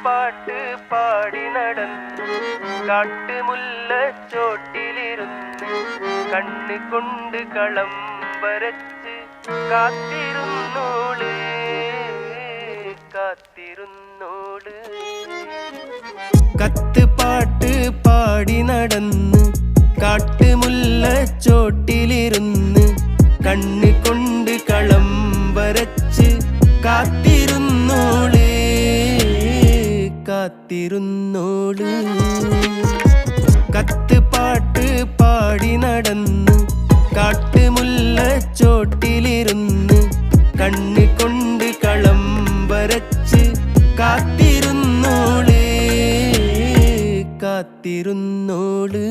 പാട്ട് പാടി നടന്നു കാട്ടുമുല്ലച്ചോട്ടിലിരുന്ന് കണ്ണ് കൊണ്ട് കളം വരച്ച് കാത്തിരുന്നോള് കാത്തിരുന്നോള്. കത്ത് പാട്ട് പാടി നടന്ന് കാട്ടുമുല്ലച്ചോട്ടിലിരുന്ന് കണ്ണ് കൊണ്ട് കളം വരച്ച് കാത്തിരുന്നോള് കാത്തിരുന്നോള്. കത്ത് പാട്ട് പാടി നടന്ന് കാട്ടുമുല്ലച്ചോട്ടിലിരുന്ന് കണ്ണ് കൊണ്ട് കളം വരച്ച് കാത്തിരുന്നോള് കാത്തിരുന്നോള്.